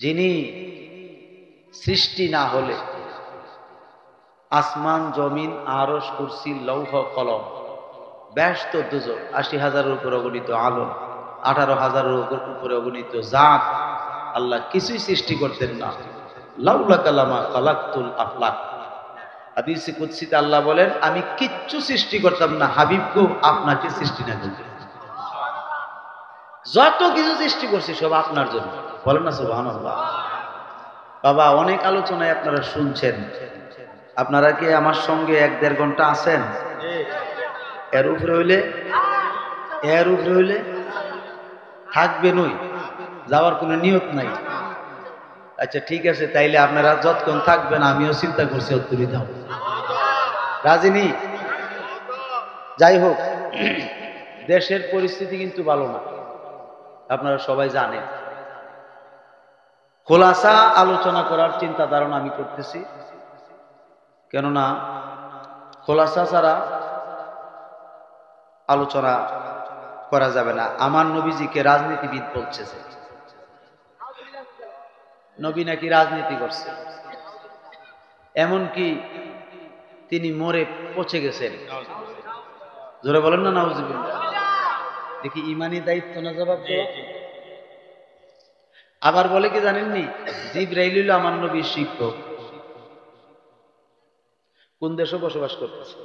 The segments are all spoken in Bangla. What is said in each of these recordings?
যিনি সৃষ্টি না হলে আসমান জমিন আরশ কুরসি লৌহ কলম ব্যস্ত দুজক ৮০,০০০ উপরে অগণিত আলম ১৮,০০০ উপরে অগণিত জাত আল্লাহ কিছুই সৃষ্টি করতেন না। লাউলা কালামা খালাকতুল আফলাক। হাদিসে কুদসিতে আল্লাহ বলেন, আমি কিচ্ছু সৃষ্টি করতাম না হাবিবকে আপনাকে সৃষ্টি না করতে। যত কিছু সৃষ্টি করছি সব আপনার জন্য। বলেন না সুবহানাল্লাহ। বাবা, অনেক আলোচনায় আপনারা শুনছেন, আপনারা কি আমার সঙ্গে ১-১.৫ ঘন্টা আছেন? এর উপরে হইলে থাকবে নই, যাওয়ার কোনো নিয়ত নাই। আচ্ছা ঠিক আছে, তাইলে আপনারা যতক্ষণ থাকবেন আমিও চিন্তা করছি অতুরি দাও রাজিনী। যাই হোক, দেশের পরিস্থিতি কিন্তু ভালো না, আপনারা সবাই জানেন। খোলাসা আলোচনা করার চিন্তা ধারণা আমি করতেছি, কেননা খোলাসা ছাড়া আলোচনা করা যাবে না। আমার নবীজিকে রাজনীতিবিদ বলছে, নবী নাকি রাজনীতি করছে, এমনকি তিনি মরে পচে গেছেন। জোরে বলেন না নাউজুবিল্লাহ। দেখি ইমানি দায়িত্ব না জবাব দেওয়া। আবার বলে কি জানেননি, জিবরাইল হইল আমার নবীর শিক্ষক। কোন দেশে বসবাস করতেছে?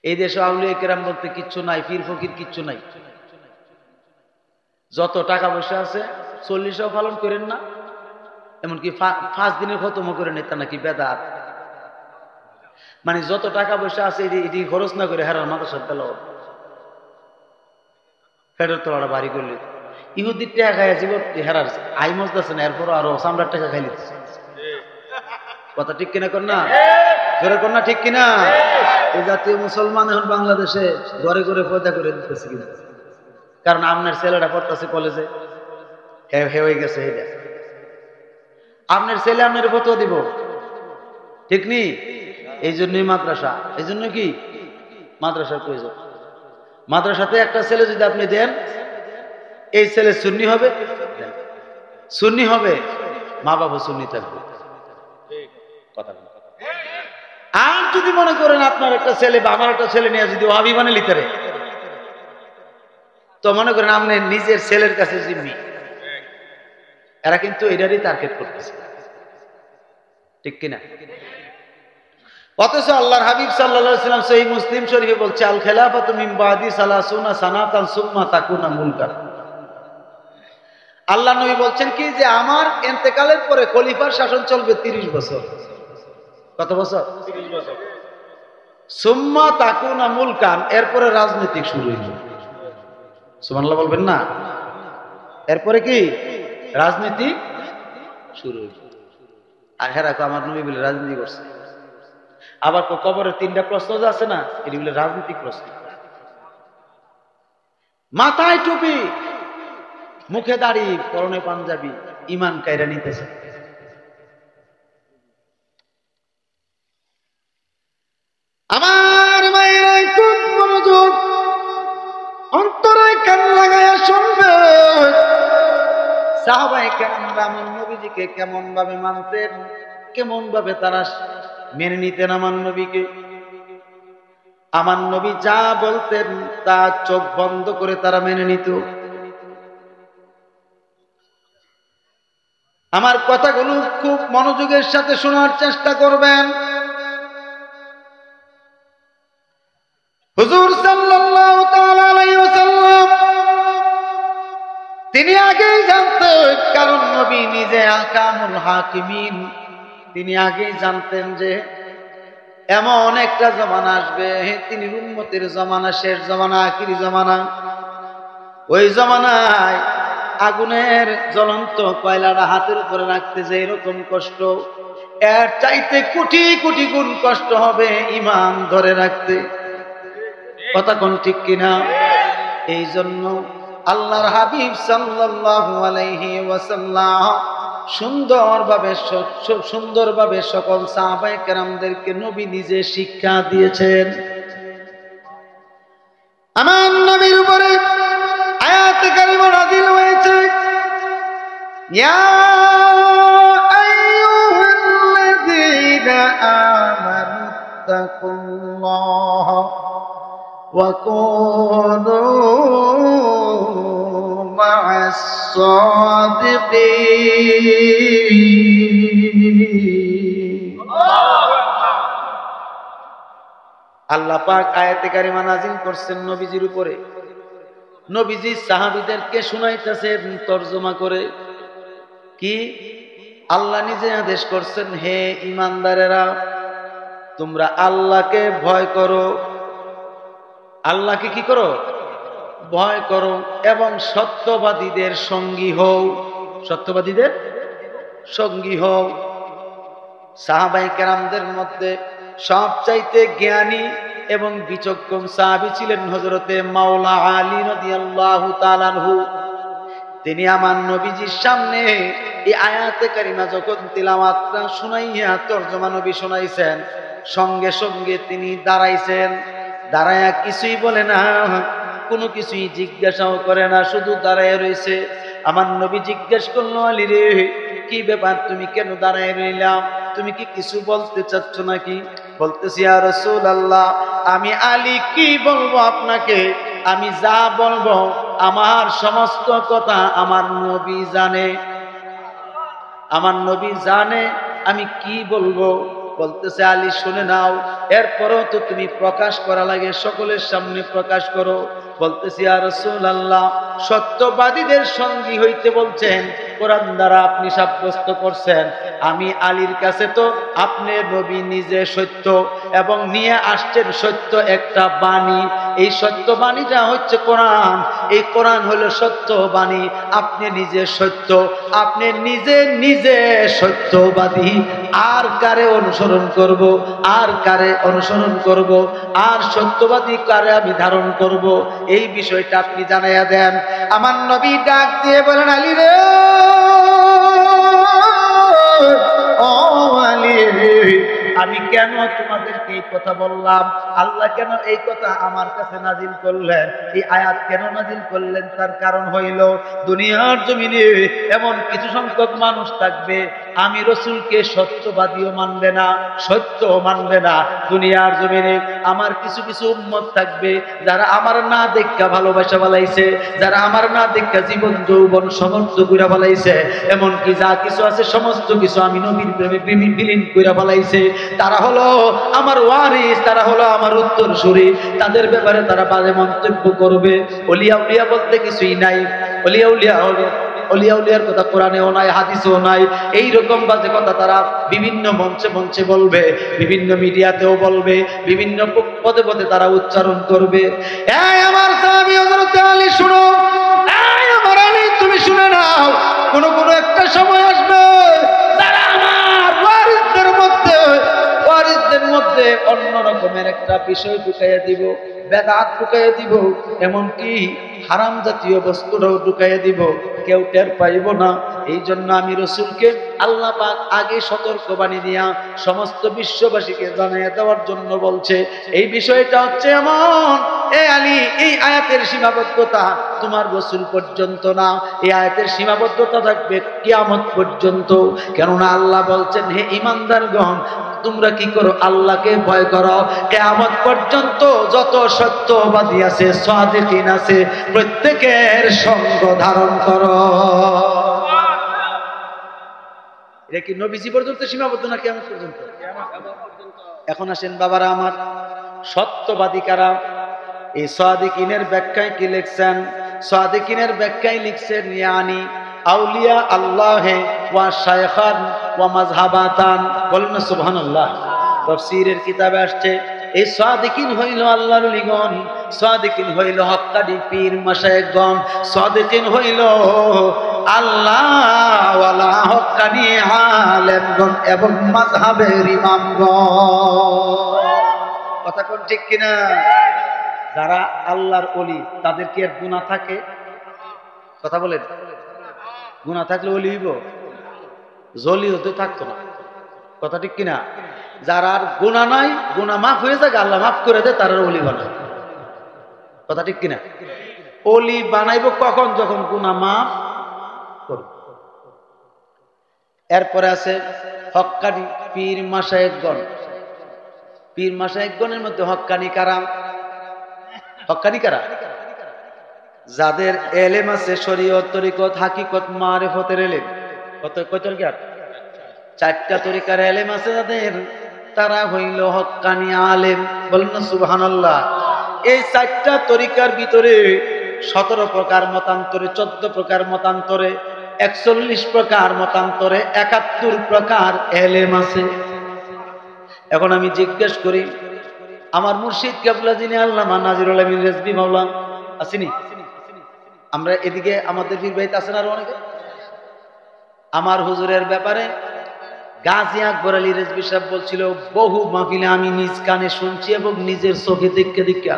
এই দেশে আউলিয়া কেরাম বলতে কিচ্ছু নাই, পীর ফকির কিচ্ছু নাই। যত টাকা পয়সা আছে 40ও পালন করেন না, এমনকি 5 দিনের খতমও করে নেতা নাকি বেদাত। মানে যত টাকা পয়সা আছে এটি খরচ না করে হেরার মাদ্রাসার তেল ফেডার তোলাটা বাড়ি করলে ইহুদির টাকা খায় জীবন হেরার আই মজদাছে না, এরপর আরো চামড়ার টাকা খাই লিখছে। কথা ঠিক কিনা কর না? জোরে কর না, ঠিক কিনা? এই জাতীয় মুসলমান এখন বাংলাদেশে ঘরে ঘরে পয়দা করে দিতেছে কিন্তু, কারণ আপনার ছেলেটা পড়তেছে কলেজে, হয়ে গেছে। এটা আপনার ছেলে আপনার ফতোয়া দিব, ঠিক নি? এই জন্যই মাদ্রাসা, এই জন্য কি মাদ্রাসার প্রয়োজন। মাদ্রাসাতে একটা ছেলে যদি আপনি দেন, এই ছেলে সুন্নি হবে, মা বাবা সুন্নি থাকবে। আর যদি মনে করেন আপনার একটা ছেলে বা আমার একটা ছেলে নিয়ে যদি ওয়াহাবি বানিয়ে লিতে রে, তো মনে করেন আপনি নিজের ছেলের কাছে জিম্মি। এরা কিন্তু এটারই টার্গেট করতেছে, ঠিক কিনা? অথচ আল্লাহর হাবিব সাল্লাল্লাহু আলাইহি ওয়াসাল্লাম সহিহ মুসলিম শরীফে বলছে, আল খেলাফাতু মিন বাদি সালাসুনা সানাতান সুম্মা তাকুনা মুলকান। আল্লাহ নবী বলছেন কি, যে আমার ইন্তেকালের পরে খলিফার শাসন চলবে 30 বছর। কত বছর? 30 বছর। সুম্মা তাকুনা মুলকান, এরপরে রাজনীতি শুরু হইল। সুবহানাল্লাহ বলবেন না? এরপরে কি রাজনীতি শুরু হইল। আর হেরা আমার নবী বলে রাজনীতি করছে। আবার কবরের 3টা প্রশ্ন আছে না, এটি বলে রাজনৈতিক প্রশ্ন। মাথায় টুপি, মুখে দাড়ি, পরনে পাঞ্জাবি, ইমান কায়রা নিতেছে। আমার মায়েরা খুব মনোযোগ, অন্তরে কান লাগায়া শুনবে। সাহাবায়ে কেরামরা আমার নবীজিকে কেমন ভাবে মানতেন, কেমন ভাবে তারা মেনে নিতেন আমার নবীকে। আমার নবী যা বলতেন তা চোখ বন্ধ করে তারা মেনে নিত। আমার কথাগুলো খুব মনোযোগের সাথে শোনার চেষ্টা করবেন। হুজুর সাল্লাল্লাহু তাআলা আলাইহি ওয়াসাল্লাম তিনি আগেই জানতেন, কারণ নবী নিজে আহকামুল হাকিমিন, তিনি আগেই জানতেন যে এমন একটা জমানা আসবে, তিনি উম্মতের জমানা, শেষ জমানা, আখিরি জমানা। ওই জমানায় আগুনের জ্বলন্ত কয়লাটা হাতের উপরে রাখতে যে এরকম কষ্ট, এর চাইতে কোটি কোটি গুণ কষ্ট হবে ইমান ধরে রাখতে। কথা কোন ঠিক কিনা? এই জন্য আল্লাহর হাবিব সাল্লাল্লাহু আলাইহি ওয়াসাল্লাম সুন্দরভাবে সকল সাহাবায়ে কেরামদেরকে নবী নিজে শিক্ষা দিয়েছেন। আমার নবীর উপরে আয়াত কারিমা নাযিল হয়েছে, ইয়া আইয়ুহাল্লাযীনা আমানু তাকুল্লাহ ওয়া কুনু মা'আস সাদিকিন। আল্লাহ পাক আয়াতে কারিমা নাযিল করছেন নবীজির উপরে। নবীজি সাহাবীদেরকে শুনাইতেছেন তরজমা করে। কি? আল্লাহ নিজে আদেশ করছেন, হে ঈমানদারেরা, তোমরা আল্লাহকে ভয় করো। আল্লাহকে কি করো? ভয় করো এবং সত্যবাদীদের সঙ্গী হও। সত্যবাদীদের সঙ্গী হও। সাহাবায়ে কেরামদের মধ্যে সবচাইতে জ্ঞানী এবং বিচক্ষণ সাহাবী ছিলেন হযরতে মাওলা আলী রাদিয়াল্লাহু তাআলা আনহু। তিনি আমার নবীজির সামনে এই আয়াতে কারিমা যখন তিলাওয়াতটা শুনাইয়া তরজমা নবী শুনাইছেন, সঙ্গে সঙ্গে তিনি দাঁড়াইছেন। দাঁড়ায়া কিছুই বলে না, কোনো কিছুই জিজ্ঞাসাও করে না, শুধু দাঁড়ায় রয়েছে। আমার নবী জিজ্ঞেস করলো, আলী রে, কি ব্যাপার, তুমি কেন দাঁড়ায় রইলাম? তুমি কি কিছু বলতে চাচ্ছ নাকি? বলতেছি, ইয়া রাসূলুল্লাহ, আমি আলী কি বলবো আপনাকে? আমি যা বলবো আমার সমস্ত কথা আমার নবী জানে। আমার নবী জানে আমি কি বলবো। বলতেছে, আলী শুনে নাও, এরপরও তো তুমি প্রকাশ করা লাগে, সকলের সামনে প্রকাশ করো। বলতেছি, ইয়া রাসূলুল্লাহ, সত্যবাদীদের সঙ্গী হইতে বলছেন, কোরআন দ্বারা আপনি সাব্যস্ত করছেন। আমি আলীর কাছে তো আপনি নবী নিজে সত্য এবং নিয়ে আসছেন সত্য একটা বাণী। এই সত্য বাণীটা হচ্ছে কোরআন। এই কোরআন হলো সত্য বাণী। আপনি নিজে সত্য, আপনি নিজে নিজে সত্যবাদী। আর কারে অনুসরণ করব? আর কারে অনুসরণ করব? আর সত্যবাদী কারে আমি ধারণ করব? এই বিষয়টা আপনি জানাইয়া দেন। আমার নবী ডাক দিয়ে বলেন, আলী রে, ও আলী, আমি কেন তোমাদেরকে এই কথা বললাম? আল্লাহ কেন এই কথা আমার কাছে নাজিল করলেন? এই আয়াত কেন নাজিল করলেন? তার কারণ হইল, দুনিয়ার জমিনে এমন কিছু সংখ্যক মানুষ থাকবে, আমি রাসূলকে সত্যবাদীও মানবে না, সত্যও মানবে না। দুনিয়ার জমিনে আমার কিছু কিছু উম্মত থাকবে, যারা আমার না দেখা ভালোবাসা বালাইছে, যারা আমার না দেখা জীবন যৌবন সমস্ত কইরা বালাইছে, এমনকি যা কিছু আছে সমস্ত কিছু আমি নবীর প্রেমে বিলীন কইরা বালাইছে। তারা হলো আমার ওয়ারিস, তারা হলো আমার উত্তরসূরি। তাদের ব্যাপারে তারা বাজে মন্তব্য করবে। ওলিয়া উলিয়া বলতে কিছুই নাই। ওলিয়া উলিয়ার কথা কোরআনেও নাই, হাদিসেও নাই। এইরকম বাজে কথা তারা বিভিন্ন মঞ্চে মঞ্চে বলবে, বিভিন্ন মিডিয়াতেও বলবে, বিভিন্ন পদে পদে তারা উচ্চারণ করবে। এই আমার সাহাবী হযরত আলী শুনো, এই আমার আলী তুমি শুনে নাও, কোন একটা সময় আসবে যারা আমার ওয়ারিসদের মধ্যে অন্য রকমের একটা বিষয় ঢুকাইয়া দিব, বেদাত ঢুকাইয়া দিব, এমনকি হারাম জাতীয় বস্তুটাও ঢুকাইয়া দিব, কেউ টের পাইব না। এই জন্য আমি রাসূলকে আল্লাহ পাক আগে সতর্কবাণী দিয়া সমস্ত বিশ্ববাসীকে জানিয়ে দেওয়ার জন্য বলছে। এই বিষয়টা হচ্ছে এমন, এ আলী, এই আয়াতের সীমাবদ্ধতা তোমার রাসূল পর্যন্ত না, এই আয়াতের সীমাবদ্ধতা থাকবে কিয়ামত পর্যন্ত। কেননা আল্লাহ বলছেন, হে ঈমানদারগণ, তোমরা কি করো? আল্লাহকে ভয় করো। কিয়ামত পর্যন্ত যত সত্যবাদী আছে, সাদিকিন আছে, প্রত্যেকের সঙ্গ ধারণ করো। এটা কি নবীজি পর্যন্ত সীমাবদ্ধ না কিয়ামত পর্যন্ত? এখন আসেন বাবারা আমার, সত্যবাদী কারা? এই সাদিকিনের ব্যাখ্যায় কি লিখছেন? সাদিকিনের ব্যাখ্যায় লিখছেন, ইয়ানি আউলিয়া আল্লাহ ওয়া শায়খান ওয়া মাযহাবাতান। বলেন না সুবহানাল্লাহ। তাফসীরের কিতাবে আসছে, এই সাদিকিন হইল আল্লাহর ওলিগণ, সাদিকিন হইল হক্কানি পীর মাশায়েখগণ, সাদিকিন হইল আল্লাহ ওয়ালা হক্কানি আলেমগণ এবং মাযহাবের ইমামগণ। কথা কোন ঠিক কিনা? যারা আল্লাহর ওলি, তাদের কি আর গুনাহ থাকে? কথা বলেন, গুনাহ থাকলে ওলি হইব? জলি হতে থাকতো না। কথা ঠিক কিনা? যারা আর গুনাহ নাই, গুনাহ মাফ হয়ে যায়, আল্লাহ মাফ করে দেয়, তারা ওলি বানায়। কথা ঠিক কিনা? ওলি বানাইব কখন? যখন গুনাহ মাফ করবে। এরপরে আছে হক্কানি পীর মাশায়েখগণ। পীর মাশায়েখগণের মধ্যে হক্কানি কারা? হক্কানি কারা? যাদের এলেম আছে শরীয়ত, তরিকত, হাকিকত, মারিফতের এলেম। কয় তরিকার? 4টা তরিকার এলেম আছে যাদের, তারা হইল হক্কানি আলেম। বলেন না সুবহানাল্লাহ। এই 4টা তরিকার ভিতরে 17 প্রকার মতান্তরে, 14 প্রকার মতান্তরে, 41 প্রকার মতান্তরে 71 প্রকার এলেম আছে। এখন আমি জিজ্ঞেস করি, আমার মুর্শিদ কেবলা যিনি আল্লামা নাজিরুল আমিন রেজভী মাওলা আসেনি? আমরা এদিকে আমাদের পীর ভাইতে আছেন আর অনেকে। আমার হুজুরের ব্যাপারে গাজী আকবর আলী রেজভী সাহেব বলছিল, বহু মাহফিলে আমি নিজ কানে শুনছি এবং নিজের চোখে দেখে দেখা।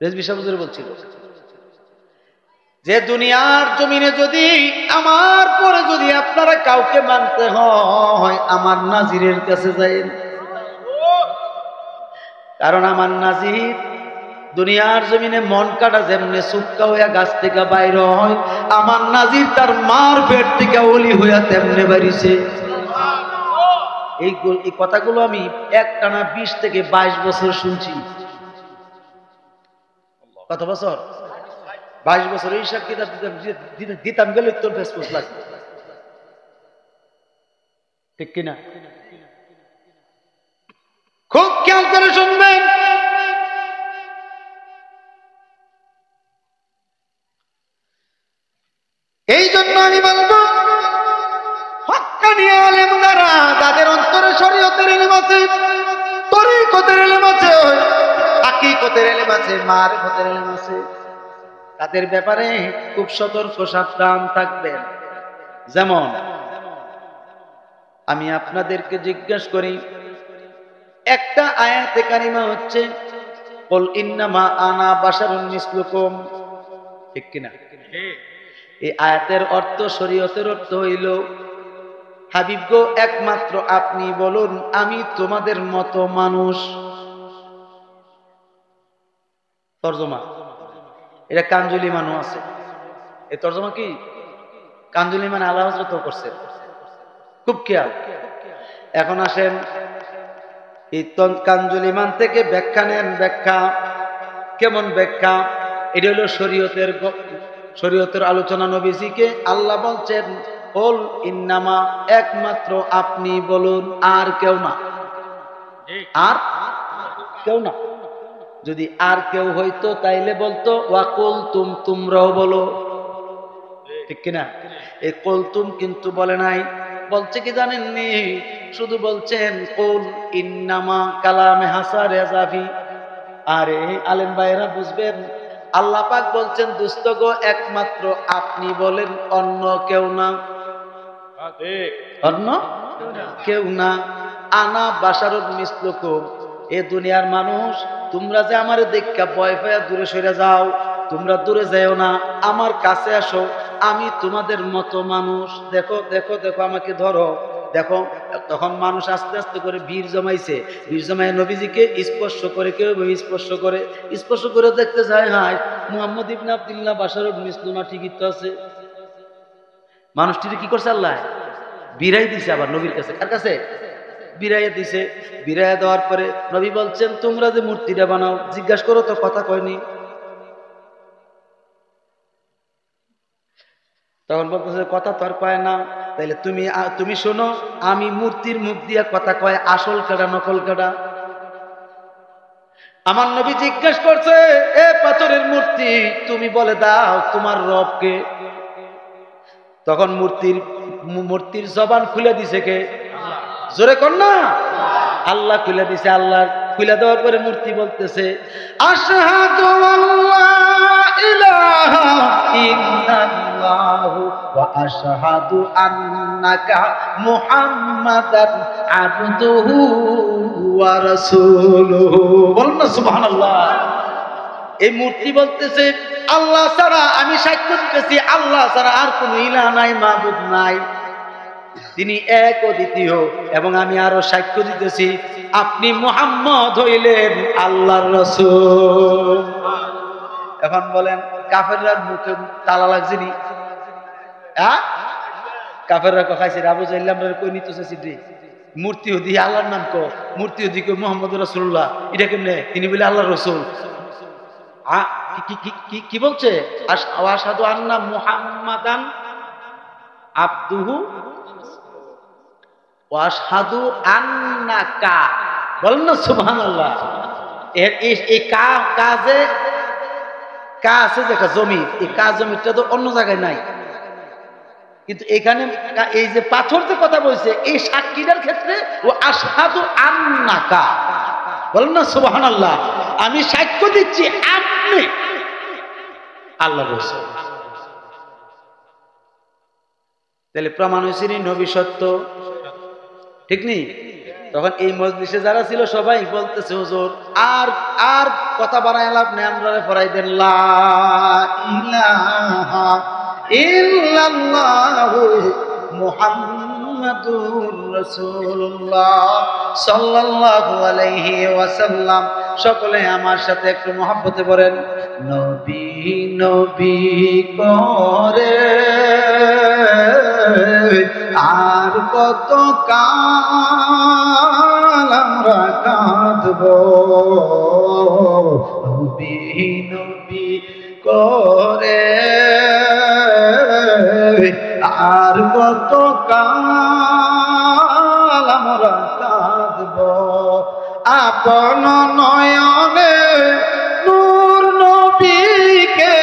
রেজভী সাহেব হুজুর বলছিল যে দুনিয়ার জমিনে যদি আমার পরে যদি আপনারা কাউকে মানতে হয়, আমার নাজিরের কাছে যায়েন। কারণ আমার নাজির দুনিয়ার জমিনে মন কাটা যেমনে সুক্কা হইয়া গাছ থেকে বাইর হয়, আমার নাজির তার মার পেট থেকে ওলি হইয়া তেমনে বাড়িছে। এই কথাগুলো আমি একটানা 20 থেকে 22 বছর শুনছি। কত বছর? 22 বছর। এই সব কিতাব দিতাম গেলে তোর ফেসবুক লাগবে, ঠিক কিনা? খুব খেয়াল করে শুনবেন। এই জন্য আমি বলবো, হক্কানি আলেম যারা, যাদের অন্তরে শরীয়তের ইলম আছে, তরিকতের ইলম আছে, হাকিকতের ইলম আছে, মারিফতের ইলম আছে, তাদের ব্যাপারে খুব সতর্ক সাবধান থাকবেন। যেমন আমি আপনাদেরকে জিজ্ঞাসা করি, একটা আয়াতে কারিমা হচ্ছে কুল ইন্নামা আনা বাশারুন মিসলুকুম, ঠিক কিনা? এই আয়াতের অর্থ, শরীয়তের অর্থ হইল, হাবিব গো, একমাত্র আপনি বলুন আমি তোমাদের মতো মানুষ। তরজমা এটা কাঞ্জুলি মানু আছে। এই তরজমা কি? কাঞ্জুলি মানে আল্লাহ হযরত করছে। খুব খেয়াল। এখন আসেন এই কাঞ্জুলি মান থেকে ব্যাখ্যা নেন। ব্যাখ্যা কেমন ব্যাখ্যা? এটা হলো শরীয়তের আলোচনা। নবীজিকে আল্লাহ বলছেন কুল ইন্নামা, একমাত্র আপনি বলুন, আর কেউ না, আর কেউ না। যদি আর কেউ হইতো তাইলে বলতো ওয়া কুলতুম, তোমরাও বলো, ঠিক কিনা? এই কুলতুম কিন্তু বলে নাই। বলছে কি জানেননি? শুধু বলছেন কুল ইন্নামা, কালামে হাসা রেজাভি। আরে আলেম ভাইরা বুঝবেন, আল্লাহ পাক বলছেন দুস্থ গো, একমাত্র আপনি বলেন, অন্য কেউ না, অন্য কেউ না। আনা বাশারুন মিসলুকুম, এ দুনিয়ার মানুষ, তোমরা যে আমার দেখা ভয় পায়া দূরে সরে যাও, তোমরা দূরে যাও না, আমার কাছে আসো, আমি তোমাদের মতো মানুষ। দেখো দেখো দেখো, আমাকে ধরো, দেখো। তখন মানুষ আস্তে আস্তে করে ভিড় জমাইছে। ভিড় জমাই নবীজিকে স্পর্শ করে, কেউ স্পর্শ করে, স্পর্শ করে দেখতে যায়, হায় মুহাম্মদ ইবনে আব্দুল্লাহ বাশারুন মিসলুনা, ঠিকই তো আছে। মানুষটির কি করছে আল্লাহ? বিরাই দিছে আবার নবীর কাছে। কার কাছে? বিরাইয়া দিছে। বিরাইয়া দেওয়ার পরে নবী বলছেন তোমরা যে মূর্তিটা বানাও, জিজ্ঞাসা করো তো, কথা কয়নি। তখন বলতেছে কথা তো আর কয় না। তাইলে তুমি শোনো, আমি মূর্তির মুখ দিয়া কথা কয়, আসল কাটা নকল কাটা? আমার নবী জিজ্ঞাসা করছে, এ পাথরের মূর্তি, তুমি বলে দাও তোমার রবকে। তখন মূর্তির জবান খুলে দিছে কে? জোরে কর না। আল্লাহ খুলে দিছে। আল্লাহ খুলে দেওয়ার পরে মূর্তি বলতেছে, আশহাদু আল্লা ইলাহা ইল্লাল্লাহু ওয়া আশহাদু আন্নাকা মুহাম্মাদান আবদুহু ওয়া রাসূলুহু। বলুন না সুবহানাল্লাহ। এই মূর্তি বলতেছে, আল্লাহ ছাড়া, আমি সাক্ষ্য দিতেছি আল্লাহ ছাড়া আর কোনো ইলাহ নাই, মাবুদ নাই, তিনি এক ও দ্বিতীয়। এবং আমি আরো সাক্ষ্য দিতেছি আপনি মুহাম্মদ হইলেন আল্লাহর রাসূল। এখন বলেন কাফেররা মুখে তালা লাগছে নি? কাফেররা খাইছে আবু জাহেল আমরা কই নিতেছে সিদ্ধি মূর্তিও দিয়ে আল্লাহর নাম কো মূর্তিও দিয়ে কই মুহাম্মদুর রাসূলুল্লাহ এটা কেমনে তিনি বলে আল্লাহর রাসূল কি বলছে আশহাদু আন্না মুহাম্মাদান আবদুহু ওয়া আশহাদু আন্নাকা বলেন না সুবহানাল্লাহ এই কাজে কা আছে যে জমি এই কাজ জমিটা তো অন্য জায়গায় নাই কিন্তু এখানে এই যে পাথর যে কথা বলছে এই সাক্ষীটার ক্ষেত্রে ও আশহাদু আন্নাকা বলেন না সুবহানাল্লাহ আমি সাক্ষ্য দিচ্ছি আপনি আল্লাহ বলছে তাহলে প্রমাণ হয়েছে নবী সত্য ঠিক নেই তখন এই মজলিসে যারা ছিল সবাই বলতেছে হুজুর আর আর কথা বাড়ায় লাভ নেই আমরা পড়াই দেন লা ইলাহা ইল্লাল্লাহু মুহাম্মাদুর রাসূলুল্লাহ সাল্লাল্লাহু আলাইহি ওয়াসাল্লাম সকলে আমার সাথে একটু মহব্বতে বলেন নবী নবী করে আর কত কাল আমরা কাঁদব নবী নবী করে আর কত কাল আমরা কাঁদব আপন নয়নে নূর নবীকে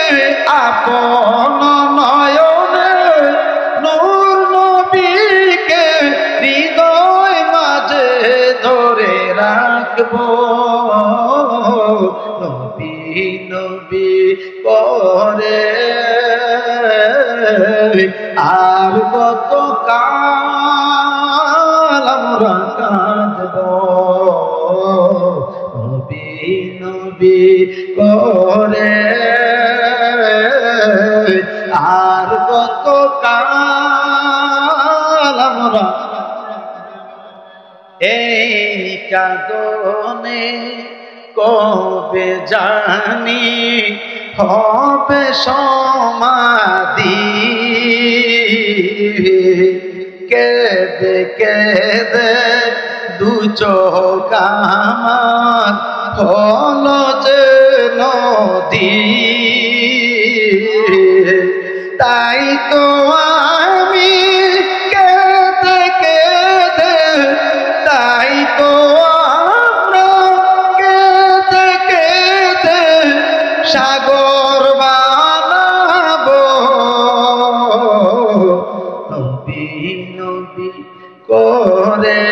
আপন নয়নে নূর নবীকে হৃদয় মাঝে ধরে রাখব নবী নবী করে আর কত কাল আমরা কাঁদব নবী নবী করে আর কত কাল আমরা এই কাঁদনে কবে জানি হবে সমাধি কেঁদে কেঁদে দু চোখ আমার হলো যে নদী তাই তো আমি কেঁদে কেঁদে তাই তো আমরা কেঁদে কেঁদে সাগর বানাবো নবী নবী করে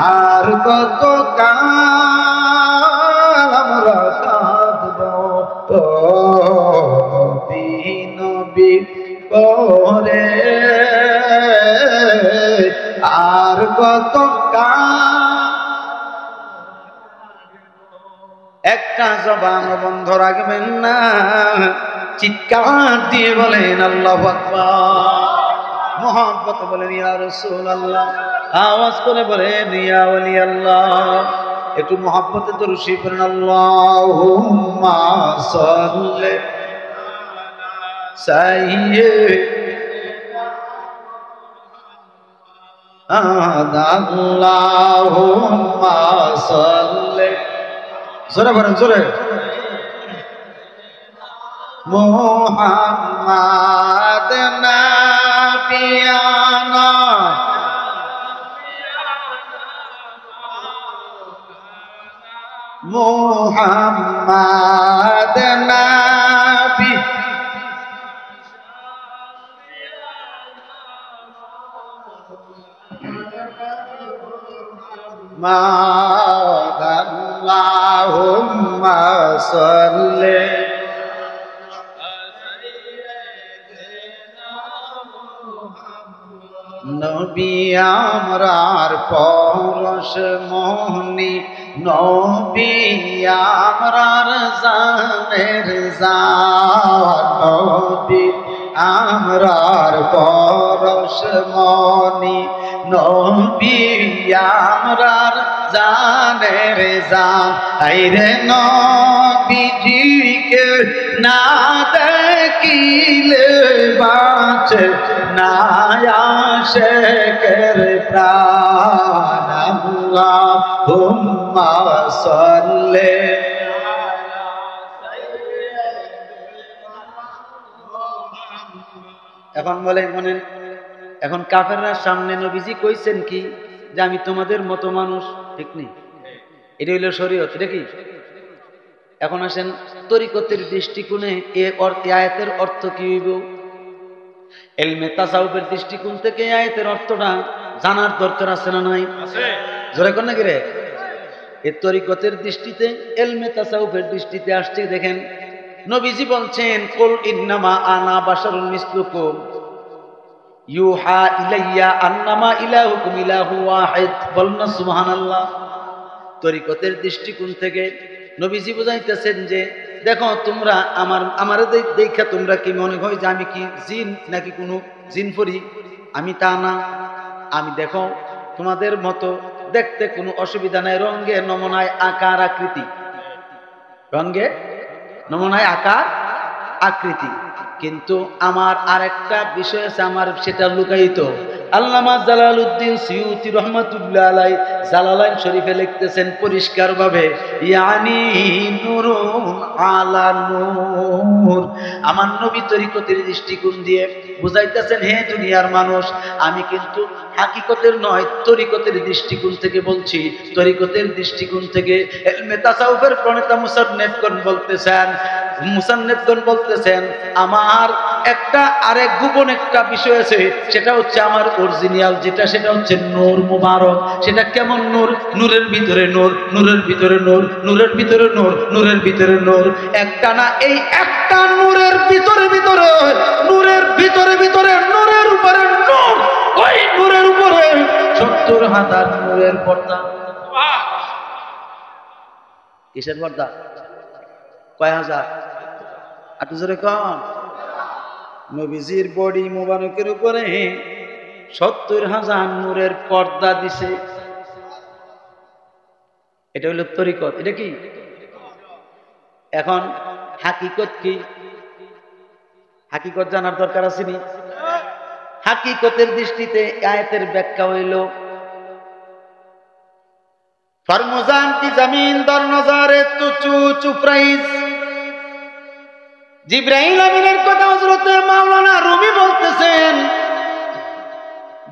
আর কত কাল আমরা কাঁদব নবী নবী করে আর কত কাল একটা জবান বন্ধ রাখবেন না চিৎকার দিয়ে বলেন আল্লাহু আকবার মুহাব্বত বলেন ইয়া রাসূলুল্লাহ আওয়াজ করে বলেন ইয়া ওলি আল্লাহ একটু মুহাব্বতে দরুদ শরীফ পড়েন আল্লাহুম্মা সাল্লি সাইয়্যিদিনা আল্লাহুম্মা সাল্লি জোরে বলেন জোরে মুহাম্মাদ নাবিয়ানা মুহাম্মাদ নাবি আল্লাহুম্মা সাল্লি নবী আমরার পরশ মোহনী নবী আমরার জানের জান নবী আমরার পরশ মোহনী নবী আমরার জানের জান আইরে নবীজিকে না দেখিলে বা আয়াশেকের প্রাণ আল্লাহুম্মা সাল্লি এখন বলেন এখন কাফেররা সামনে নবীজি কইছেন কি যে আমি তোমাদের মতো মানুষ, ঠিক নেই? এটা হইল শরীয়ত, এটা কি? এখন আসেন তরিকতের দৃষ্টিকোণে আয়াতের অর্থ কি হইব? ইলমে তাসাউফের দৃষ্টিকোণ থেকে আয়াতের অর্থটা জানার দরকার আছে না নাই? জোরে কোন নাকি রে? এই তরিকতের দৃষ্টিতে, ইলমে তাসাউফের দৃষ্টিতে আসছে। দেখেন নবীজি বলছেন কুল ইন্নামা আনা বাশারুন মিসলুকুম ইউহা ইলাইয়া আন্নামা ইলাহুকুম ইলাহু ওয়াহিদ। বলুন না সুবহানাল্লাহ। তরিকতের দৃষ্টিকোণ থেকে নবীজি বুঝাইতেছেন যে দেখো তোমরা আমার দেখা তোমরা কি মনে হয় যে আমি কি জিন নাকি কোনো জিন পরি? আমি তা না। আমি দেখো তোমাদের মতো দেখতে কোনো অসুবিধা নাই, রঙে নমুনায় আকার আকৃতি, রঙে নমুনায় আকার আকৃতি। কিন্তু আমার আরেকটা বিষয় আছে, আমার সেটা লুকায়িত। আল্লামা জালালউদ্দিন সিয়ুতি রহমাতুল্লাহ আলাইহি জালালাইন শরীফে লিখতেছেন পরিষ্কার ভাবে, ইয়ানি নূরুন আলা নূর। আমার নবী তরিকতের দৃষ্টিকোণ দিয়ে বুঝাইতেছেন, হে দুনিয়ার মানুষ, আমি কিন্তু হাকিকতের নয় তরিকতের দৃষ্টিকোণ থেকে বলছি। তরিকতের দৃষ্টিকোণ থেকে ইলমে তাসাউফের প্রণেতা মুসান্নিফগণ বলতেছেন আমার একটা আরেক গোপন একটা বিষয় আছে, সেটা হচ্ছে আমার অরিজিনাল যেটা, সেটা হচ্ছে নূর মুবারক। সেটা কেমন নূর? নূরের ভিতরে নূর, নূরের ভিতরে নূর, নূরের ভিতরে নূর, নূরের ভিতরে নূর। একটা না, এই একটা নূরের ভিতরে ভিতরে, নূরের ভিতরে ভিতরে, নূরের উপরে নূর, ওই নূরের উপরে 70,000 নূরের পর্দা। কিসের পর্দা? কয় হাজার? আর জোরে কন। নবীজির বডি মোবারকের উপরে 70,000 নূরের পর্দা দিছে। এটা হলো তরিকত। এটা কি? এখন হাকিকত কি? হাকিকত জানার দরকার আছে নি? হাকিকতের দৃষ্টিতে আয়াতের ব্যাখ্যা হইল ফরমুজান কি জমিন দর নজারে তুচু চুপরাইজ। জিবরাইল আমিনের কথা হযরত মাওলানা রুমি বলতেছেন।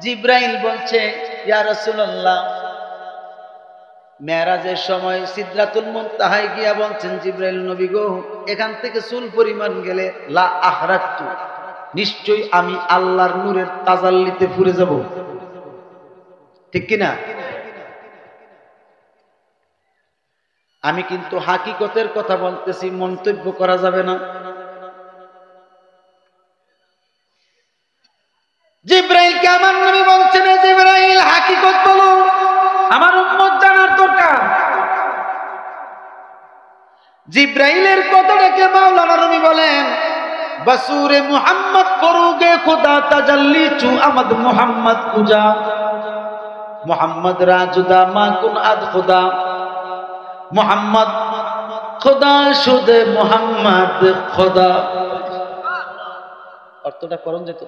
জিবরাইল বলছে, ইয়া রাসূলুল্লাহ, মেরাজের সময় সিদরাতুল মুনতাহায় গিয়া বলছেন, জিবরাইল নবী গো, এখান থেকে চুল পরিমাণ গেলে লা আহরাকতু, নিশ্চয়ই আমি আল্লাহর নূরের তাজাল্লিতে পুরে যাব। ঠিক কিনা? আমি কিন্তু হাকিকতের কথা বলতেছি, মন্তব্য করা যাবে না। জিবরাইলকে আমার নবী বলছেন, জিবরাইল হাকিকত বলো, আমার উম্মত জানার দরকার। জিবরাইলের কথাটাকে মাওলানা রুমি বলেন, বসুরে মুহাম্মদ করোগে খুদা তাজাল্লি চু আমদ মুহাম্মদ কুজা মুহাম্মদ রাজুদা মা কুন আদ খুদা মুহাম্মদ খুদা শুদে মুহাম্মদ খুদা। অর্থটা করুন যেত,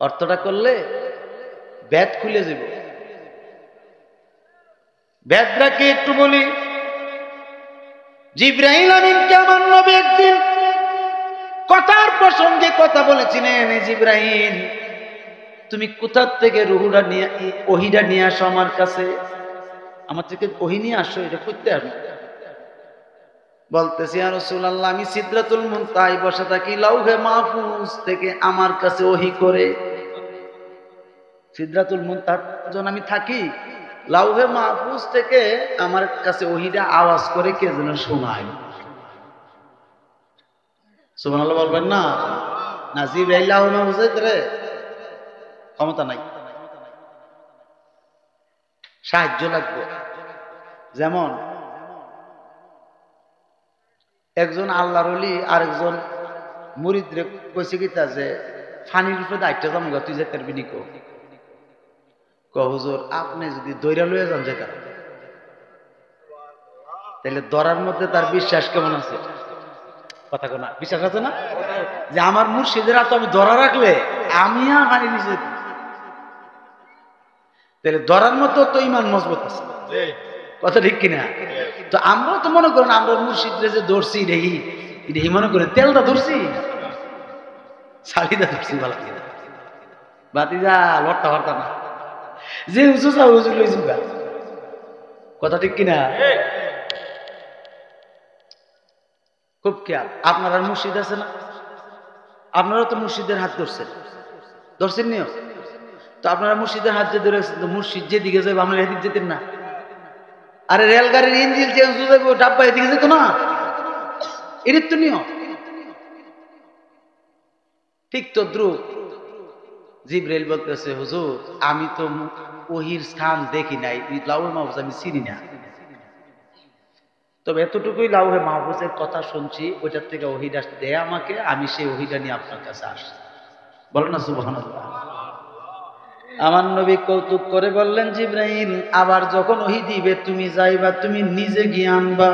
অর্থটা করলে বেদ খুলে যাব। বেদটাকে একটু বলি। জিবরাইল আমিনকে আমার নবী একদিন কথার প্রসঙ্গে কথা বলেছিলেন, জিবরাইল তুমি কোথার থেকে রুহুটা নিয়ে ওহিটা নিয়ে আসো আমার কাছে, আমার থেকে ওহি নিয়ে আসো, এটা করতে হবে। বলতেছি, ইয়া রাসূলুল্লাহ, আমি সিদরাতুল মুনতাহায় বসে থাকি, লাউহে মাহফুজ থেকে আমার কাছে ওহি করে। সিদরাতুল মুনতাহার যখন আমি থাকি, লাউহে মাহফুজ থেকে আমার কাছে ওহিটা আওয়াজ করে কে যেন শোনায়। সুবহানাল্লাহ বলবেন না? না, জিবরাইল লাউহে মাহফুজের ধরে ক্ষমতা নাই, সাহায্য লাগবে। যেমন একজন আল্লাহর ওলি আরেকজন মুরিদরে কইছে কি, তা যে ফানির উপরে দায়িত্ব জমা তুই যেতে পারবি নিকো। হুজুর, আপনি যদি দৈরা লইয়া যান যেটা, তাহলে দরার মধ্যে তার বিশ্বাস কেমন আছে? কথা কোনা বিশ্বাস আছে না যে আমার মুর্শিদের হাত আমি ধরা রাখলে আমি হানি নিচে, তাহলে ধরার মতো তো ইমান মজবুত আছে, কথা ঠিক কিনা? তো আমরাও তো মনে করেন আমরা মুর্শিদরে যে ধরছি রেহি মনে করেন তেলটা ধরছি, শাড়িটা ধরছি, ভালো বাতি যা লড়তা হরতা না, যে উঁচু চা উঁচু লইছু গা, কথা ঠিক কিনা? খুব খেয়াল। আপনার মুর্শিদ আছে না, আপনারাও তো মুর্শিদের হাত ধরছেন নিও, তো আপনারা মুর্শিদের হাত যে ধরেছেন, তো মুর্শিদ যেদিকে যাবে আপনারা এদিকে যেতেন না? আরে রেলগাড়ির ইঞ্জিন যে উঁচু যাবে ডাব্বা এদিকে যেত না, এর তো নিও ঠিক। তো দ্রুপ জিবরাইল বলতেছে, হুজুর আমি তো ওহির স্থান দেখি নাই, লাউহে মাহফুজ আমি চিনি না, তবে এতটুকুই লাউহে মাহফুজের কথা শুনছি, ওইটার থেকে ওহিটা দেয় আমাকে, আমি সেই ওহিটা নিয়ে আপনার কাছে আসি। বলো না সুবহানাল্লাহ। আমার নবী কৌতুক করে বললেন, জিবরাইল আবার যখন ওহি দিবে তুমি যাইবা, তুমি নিজে গিয়ে আনবা।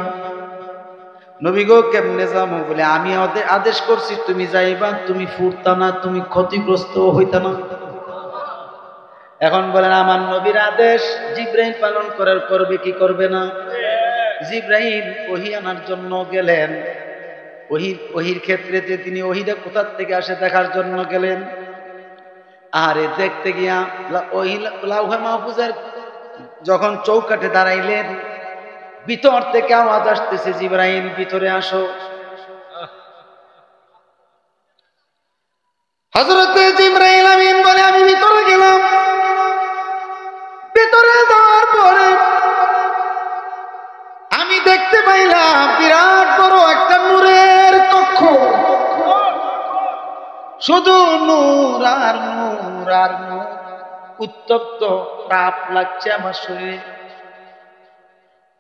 নবী গো কেমনে যাবো? বলে আমি আদেশ করছি তুমি যাইবা, তুমি ফুরতা না, তুমি ক্ষতিগ্রস্ত হইতা না। এখন বলেন আমার নবীর আদেশ জিবরাইল পালন করবে কি করবে না? জিবরাইল ওহি আনার জন্য গেলেন, ওহির ক্ষেত্রে যে তিনি ওহিটা কোথা থেকে আসে দেখার জন্য গেলেন। আরে দেখতে গিয়া ওহি লাউহে মাহফুজের যখন চৌকাঠে দাঁড়াইলেন, ভিতর থেকে আওয়াজ আসতেছে, জিবরাইল ভিতরে আসো। হযরতে জিবরাইল আমিন বলে আমি ভিতরে গেলাম। ভিতরে যাওয়ার পরে আমি দেখতে পাইলাম বিরাট বড় একটা নূরের কক্ষ, শুধু নূর আর নূর আর নূর, উত্তপ্ত তাপ লাগছে আমার শরীরে।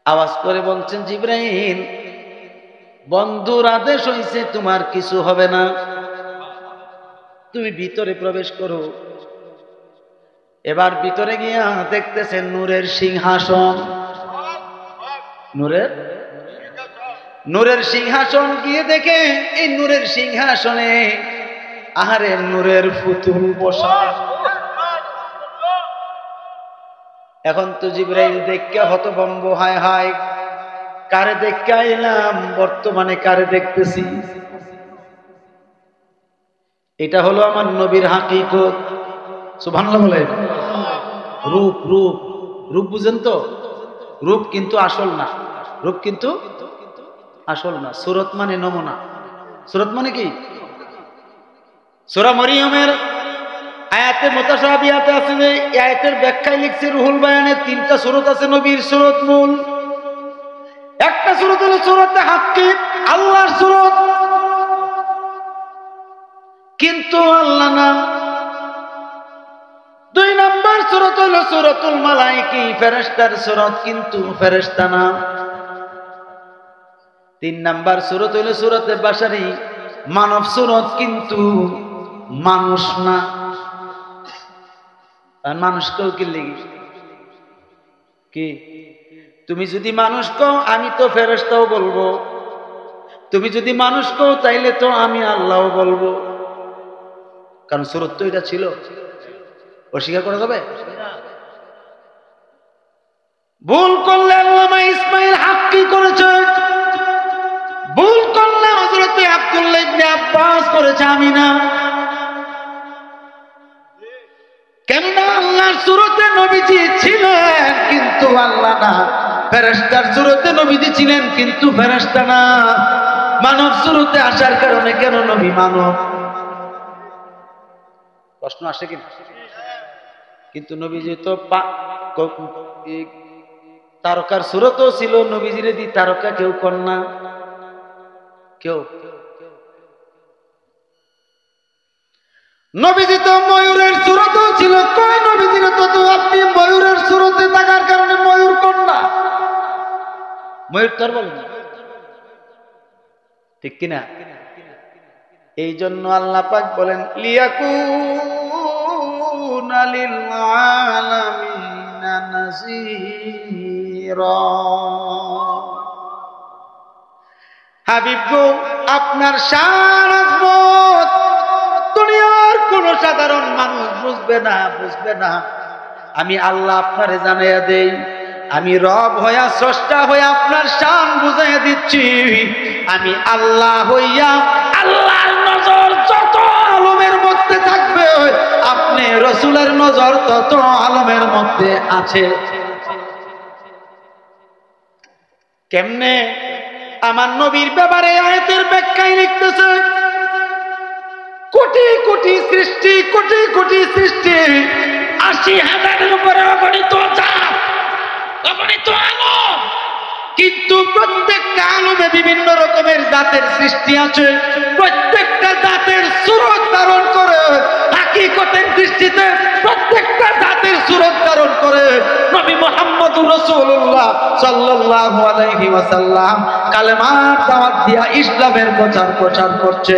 আওয়াজ করে বলছেন, জিবরাইল বন্ধুর আদেশ হইছে, তোমার কিছু হবে না, তুমি ভিতরে প্রবেশ করো। এবার ভিতরে গিয়া দেখতেছেন নূরের সিংহাসন, নূরের সিংহাসন গিয়ে দেখে এই নূরের সিংহাসনে আহারে নূরের পুতুল বসা। এখন তো জিবরাইল দেখে হতভম্ব, হায় হায় কারে দেখে আইলাম, বর্তমানে কারে দেখতেছি। এটা হলো আমার নবীর হাকিকত। সুবহানাল্লাহ বলেন। রূপ রূপ রূপ বুঝেন তো? রূপ কিন্তু আসল না, রূপ কিন্তু আসল না। সুরত মানে নমুনা। সুরত মানে কি? সূরা মরিয়মের আয়াতে মুতাশাবিহাতে আছে, যে আয়াতের ব্যাখ্যায় লিখছে রুহুল বায়ানে 3টা সূরত আছে নবীর সূরত মূল। একটা সূরত হলো সূরতে হাক্কিক, আল্লাহর সূরত, কিন্তু আল্লাহ না। 2 নম্বর সূরত হলো সূরাতুল মালায়েকি, ফেরেশতার সূরত, কিন্তু ফেরেশতা না। 3 নম্বর সূরত হলো সূরতে বাশারি, মানব সূরত, কিন্তু মানুষ না। আর মানুষকেও কি লেগে কি? তুমি যদি মানুষ কও আমি তো ফেরেশতাও বলবো, তুমি যদি মানুষ কও তাইলে তো আমি আল্লাহও বলবো, কারণ সূরত তো এটা ছিল, অস্বীকার করা যাবে? ভুল করলে আল্লামা ইসমাইল হাক্কি করেছে, ভুল করলে হযরত আব্দুল্লাহ ইবনে আব্বাস করেছে, আমি না। কেননা আল্লাহর সূরতে নবীজি ছিলেন কিন্তু আল্লাহ না, ফেরেশতার সূরতে নবীজি ছিলেন কিন্তু ফেরেশতা না। মানব সূরতে আসার কারণে কেন নবী মানব? প্রশ্ন আসে কি? কিন্তু নবীজি তো তারকার সূরতও ছিল, নবীজিরে দি তারকা কেউ কন্যা, কেউ। নবীজি তো ময়ূরের সূরতও ছিল, কয় নবীজির তো আপনি ময়ূরের সূরতে থাকার কারণে ময়ূর কন্যা, ময়ূর তোর বলেন ঠিক কিনা? এই জন্য আল্লাহ পাক বলেন, লিয়াকুনা লিল আলামিনা নাযীরা। হাবিব গো, আপনার শান আজমত দুনিয়ার কোন সাধারণ মানুষ বুঝবে না। আমি আল্লাহ আপনারে জানাইয়া দেই, আমি রব হইয়া স্রষ্টা হইয়া আপনার শান বুঝাইয়া দিচ্ছি। আমি আল্লাহ হইয়া আল্লাহর নজর যত আলমের মধ্যে থাকবে, আপনি রাসূলের নজর তত আলমের মধ্যে আছে। কেমনে? আমার নবীর ব্যাপারে আয়াতের ব্যাখ্যায় লিখতেছে, কোটি কোটি সৃষ্টি, 80,000-এর উপরে অগণিত জাত, অগণিত আলম, কিন্তু প্রত্যেকটা আলমে বিভিন্ন রকমের জাতের সৃষ্টি আছে। প্রত্যেকটা জাতের সুরত ধারণ করে, হাকিকতের দৃষ্টিতে প্রত্যেকটা জাতের সুরত ধারণ করে নবী মুহাম্মদুর রাসূলুল্লাহ সাল্লাল্লাহু আলাইহি ওয়াসাল্লাম কালেমার দাওয়াত দিয়া ইসলামের প্রচার করছে।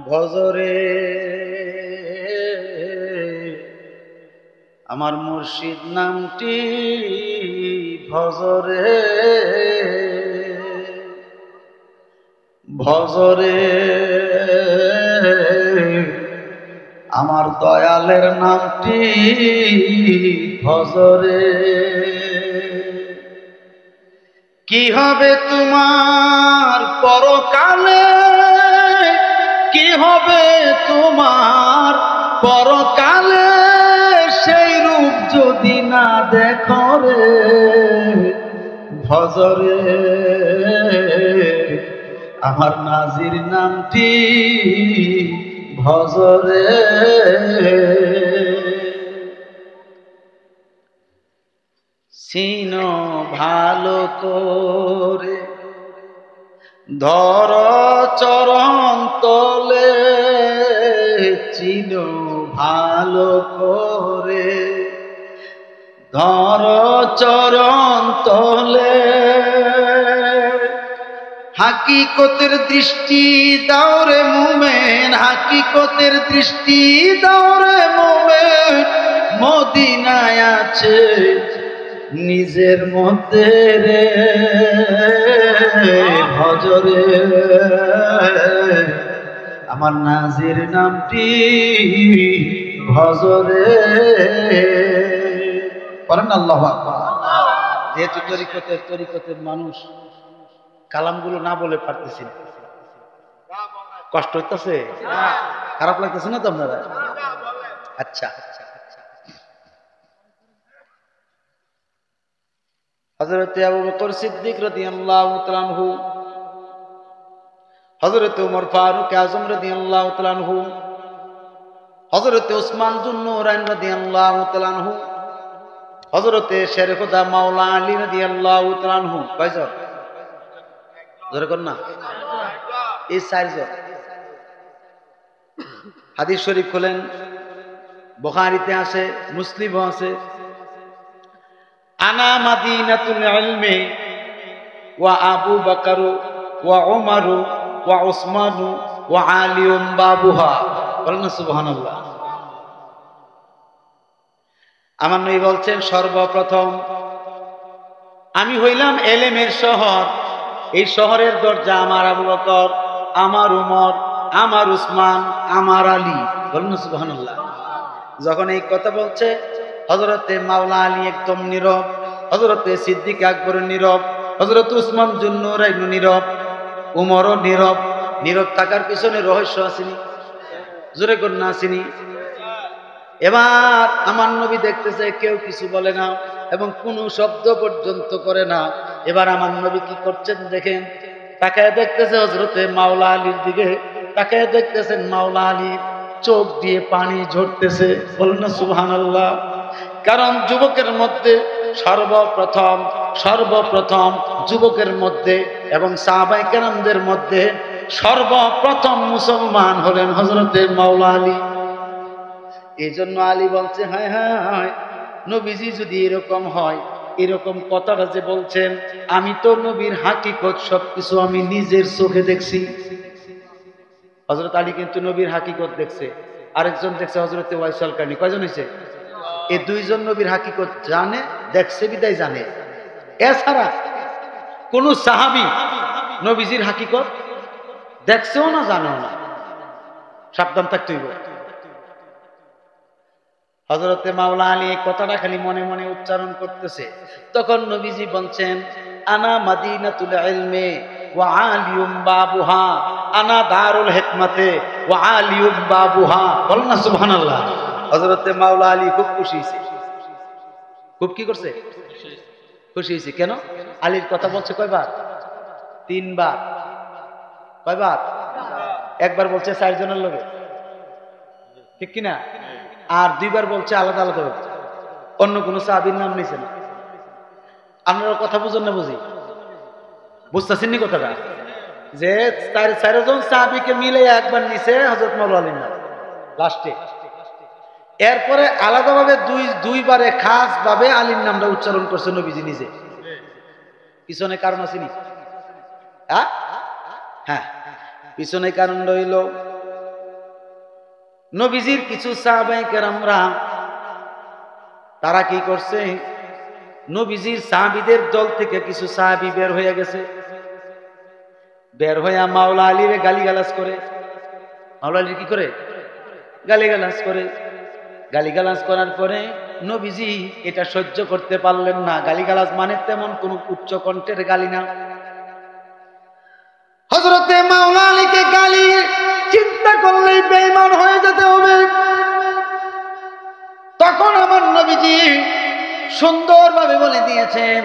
ভজরে আমার মুর্শিদ নামটি ভজরে, ভজরে আমার দয়ালের নামটি ভজরে। কি হবে তোমার পরকালে, কি হবে তোমার পরকালে, সেই রূপ যদি না দেখো রে ভজরে আমার নাজির নামটি ভজরে। চিনো ভালো করে ধর চরণ তলে, চিনো ভালো করে ধর চরণ তলে, হাকিকতের দৃষ্টি দাও রে মুমিন, হাকিকতের দৃষ্টি দাও রে মুমিন, মদিনায় আছে নিজের মধ্যে রে ভজরে আমার নাজির নামটি ভজরে। বলেন আল্লাহু আকবার। যেহেতু তরিকতের মানুষ কালামগুলো না বলে পারতেছি না, কষ্ট হইতেছে, খারাপ লাগতেছে না তো আপনারা? আচ্ছা, হযরত আবু বকর সিদ্দিক রাদিয়াল্লাহু তাআলা আনহু, হযরত ওমর ফারুক আযম রাদিয়াল্লাহু তাআলা আনহু, হযরত ওসমান যুন্নুরাইন রাদিয়াল্লাহু তাআলা আনহু, হযরত শের খুদা মাওলা আলী রাদিয়াল্লাহু তাআলা আনহু, কয়জন? জোরে কোন না, এই চারজন। হাদিস শরীফ খোলেন, বুখারীতে আছে, মুসলিমও আছে। আনা মাদিনাতুল ইলমি ওয়া আবু বকর ওয়া উমর ওয়া উসমান ওয়া আলিউম বাবুহা। বলেন সুবহানাল্লাহ। আমার নবী বলছেন, সর্বপ্রথম আমি হইলাম এলেমের শহর, এই শহরের দরজা আমার আবু বকর, আমার উমর, আমার উসমান, আমার আলী। বলেন সুবহানাল্লাহ। যখন এই কথা বলছে, হযরতে মাওলা আলী একদম নীরব, হযরতে সিদ্দিক আকবর নীরব, হযরত উসমান যুন্নুরাইন নীরব, উমরও নীরব। নীরব থাকার পিছনে রহস্য আসেনি? জোরে কোন না আসেনি? এবার আমার নবী দেখতেছে কেউ কিছু বলে না এবং কোনো শব্দ পর্যন্ত করে না। এবার আমার নবী কি করছেন দেখেন, তাকায় দেখতেছে হযরতে মাওলা আলীর দিকে, তাকায় দেখতেছেন মাওলা আলীর চোখ দিয়ে পানি ঝরতেছে। বলেন না সুবহানাল্লাহ। কারণ যুবকের মধ্যে সর্বপ্রথম যুবকের মধ্যে এবং সাহাবায়ে কেরামদের মধ্যে সর্বপ্রথম মুসলমান হলেন হযরতে মাওলা আলী। এই জন্য আলী বলছে, হায় হায়, নবীজি যদি এরকম হয় এরকম কথাটা যে বলছেন, আমি তো নবীর হাকিকত সবকিছু আমি নিজের চোখে দেখছি। হযরত আলী কিন্তু নবীর হাকিকত দেখছে, আরেকজন দেখছে হযরত ওয়াইস আল কারনী। কয়জন হয়েছে? এই দুইজন নবীর হাকিকত জানে, দেখছে বিদায় জানে। এছাড়া কোন সাহাবী নবীজির হাকিকত দেখছেও না, জানেও না। সাবধান থাকতে হইব। হযরতে মাওলা আলী এই কথাটা খালি মনে মনে উচ্চারণ করতেছে। তখন নবীজি বলছেন, আনা মাদিনাতুল ইলমে ওয়া আলিয়ুম বাবুহা, আনা দারুল হিকমাতে ওয়া আলিয়ুম বাবুহা। বলেন না সুবহানাল্লাহ। হযরতে মাওলা আলী খুব খুশি হয়েছে। খুব কি করছে? খুশি হয়েছে। কেন? আলীর কথা বলছে কয়বার? 3 বার। কয়বার? একবার বলছে 4 জনের লোকে, ঠিক কিনা? আর 2 বার বলছে আলাদা আলাদা, অন্য কোন সাহাবীর নাম নিছে না। আপনারা কথা বুঝেন না? বুঝি বুঝতেছেন নি কথাটা? যে 4 জন সাহাবীকে মিলে একবার নিছে হযরত মাওলা আলীর নাম লাস্টে। এরপরে আলাদাভাবে দুইবারে খাস ভাবে আলীর নামটা উচ্চারণ করছে নবীজি নিজে। পিছনে কারণ আছে নি? হ্যাঁ, পিছনে কারণ রইল নবীজির কিছু সাহাবায়ে কেরামরা তারা কি করছে, নবীজির সাহাবীদের দল থেকে কিছু সাহাবী বের হয়ে গেছে। বের হয়ে মাওলা আলীরে গালিগালাজ করে। মাওলা আলী কি করে? গালিগালাজ করে। গালিগালাজ করার পরে নবীজি এটা সহ্য করতে পারলেন না। গালিগালাজ মানে তেমন কোন উচ্চ কণ্ঠের গালি না। হযরতে মাওলা আলীকে গালি চিন্তা করলেই বেঈমান হয়ে যেতে হবে। তখন আমার নবীজি সুন্দরভাবে বলে দিয়েছেন,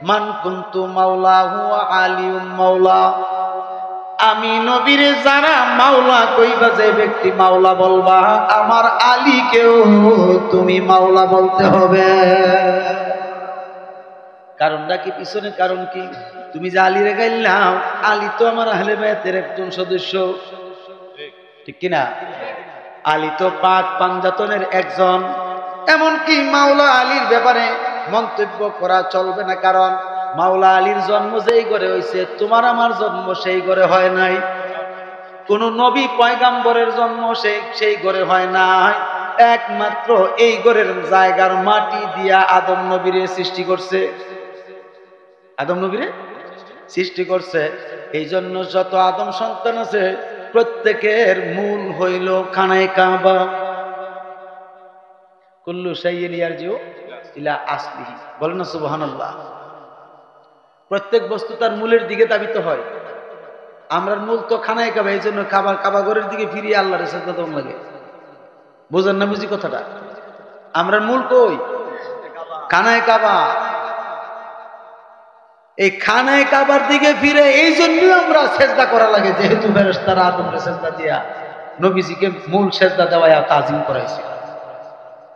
মান কুনতু মাওলাহু ওয়া আলিয়ুম মাওলা। আমি নবীরে যারা মাওলা কইবা, যে ব্যক্তি মাওলা বলবা, আমার আলীকেও তুমি মাওলা বলতে হবে। কারণটা কি? পিছনে কারণ কি? তুমি যে আলীরে গাইলাও, আলী তো আমার আহলে বায়াতের একজন সদস্য, ঠিক কিনা? আলী তো পাক পাঞ্জাতনের একজন। এমনকি মাওলা আলীর ব্যাপারে মন্তব্য করা চলবে না, কারণ মাওলা আলীর জন্ম যেই ঘরে হয়েছে, তোমার আমার জন্ম সেই ঘরে হয় নাই। কোন নবী পয়গাম্বরের জন্ম সেই ঘরে হয় নাই। একমাত্র এই ঘরের জায়গার মাটি দিয়া আদম নবীরে সৃষ্টি করছে। আদম নবীরে সৃষ্টি করছে। এই জন্য যত আদম সন্তান আছে প্রত্যেকের মূল হইল খানায়ে কাবা। কুল্লু শাইইন ইয়ারজিউ ইলা আসলিহি। বলেন না সুবহানাল্লাহ। প্রত্যেক বস্তু তার মূলের দিকে ধাবিত হয়। আমরার মূল তো খানায়ে কাবা, এই জন্য কাবা ঘরের দিকে ফিরিয়ে আল্লাহর সাজদা দেওয়া লাগে। বুঝেন না? বুঝি কথাটা? আমরার মূল কই? খানায়ে কাবা। এই খানায়ে কাবার দিকে ফিরে এই জন্য আমরা সেজদা করা লাগে, যেহেতু ফেরেশতারা আদমকে সেজদা দিয়া নবীজিকে মূল সেজদা দেওয়া তাজিম করাইছে।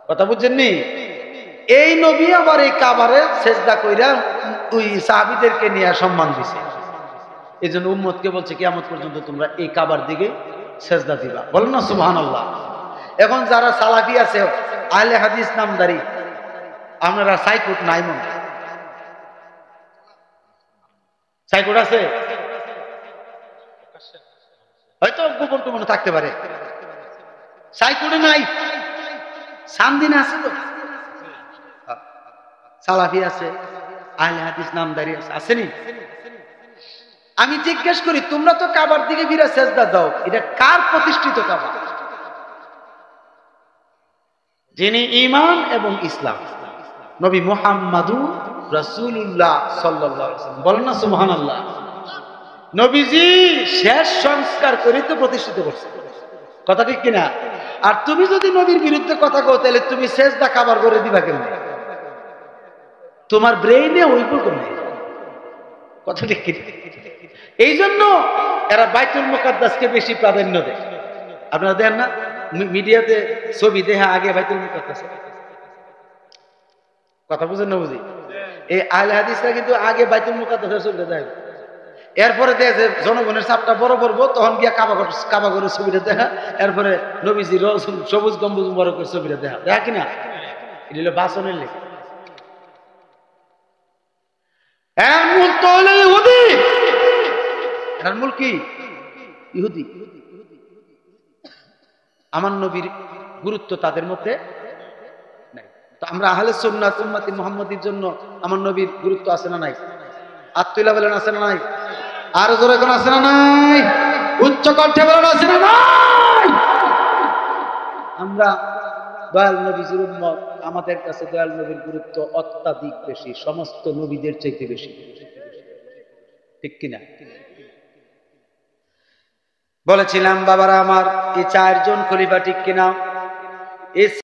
কথা বুঝছেন নি? এই নবী আবার এই কাবারে সেজদা কইরা ওই সাহাবীদেরকে নিয়ে সম্মান দিছে। এই জন্য উম্মতকে বলছে কিয়ামত পর্যন্ত তোমরা এই কাবার দিকে সেজদা দিবা। বলেন না সুবহানাল্লাহ। এখন যারা সালাফি আছে, আহলে হাদিস নামদারি, আপনারা সাইকুট নাই মনে? সাইকুট আছে? হয়তো গোপন টোপন থাকতে পারে। সাইকুটে নাই, সান্দিনা আছে তো, সালাফি আছে, আহলে হাদিস নামদারি আছে, আসেনি? আমি জিজ্ঞেস করি, তোমরা তো কাবার দিকে ফিরে সেজদা দাও, এটা কার প্রতিষ্ঠিত কাবা? যিনি ঈমান এবং ইসলাম, নবী মুহাম্মাদুর রাসূলুল্লাহ সাল্লাল্লাহু আলাইহি ওয়াসাল্লাম। বলেন না সুবহানাল্লাহ। নবীজি শেষ সংস্কার করে তো প্রতিষ্ঠিত করছে। কথা ঠিক কিনা? আর তুমি যদি নবীর বিরুদ্ধে কথা কও, তাহলে তুমি সেজদা কাবার করে দিবা কেমনে? তোমার ব্রেইনে হইব কেমনে? কথা ঠিক কিনা? এই জন্য এরা বাইতুল মুকাদ্দাসকে বেশি প্রাধান্য দেয়। আপনারা দেখেন না মিডিয়াতে ছবি দেখে আগে বাইতুল মুকাদ্দাস। কথা বুঝেন না? বুঝি। এই আহলে হাদিসরা কিন্তু আগে বাইতুল মুকাদ্দাসের ছবিটা দেয়, এরপরে দেখে যে জনগণের চাপটা বড় পড়বো, তখন গিয়া কাবাগরের ছবিটা দেখা, এরপরে নবীজির সবুজ গম্বুজ মুবারকের ছবিটা দেখা কিনা? এটা হলো বাসনের লেখা। এর মূল তো হলো ইহুদি, এর মূল কি? ইহুদি। আমার নবীর গুরুত্ব তাদের মধ্যে নাই। তো আমরা আহলে সুন্নাত উম্মতি মুহাম্মাদির জন্য আমার নবীর গুরুত্ব আছে না নাই? আত্মীলা বলেন আছে না নাই? আর জোরে কোন আছে না নাই? উচ্চ কণ্ঠে বলেন আছে না নাই? আমরা দয়াল নবীর উম্মত, আমাদের কাছে দয়াল নবীর গুরুত্ব অত্যাধিক বেশি, সমস্ত নবীদের চাইতে বেশি, ঠিক কিনা? বলেছিলাম বাবারা আমার, এই 4 জন খলিফা, ঠিক কিনা? এই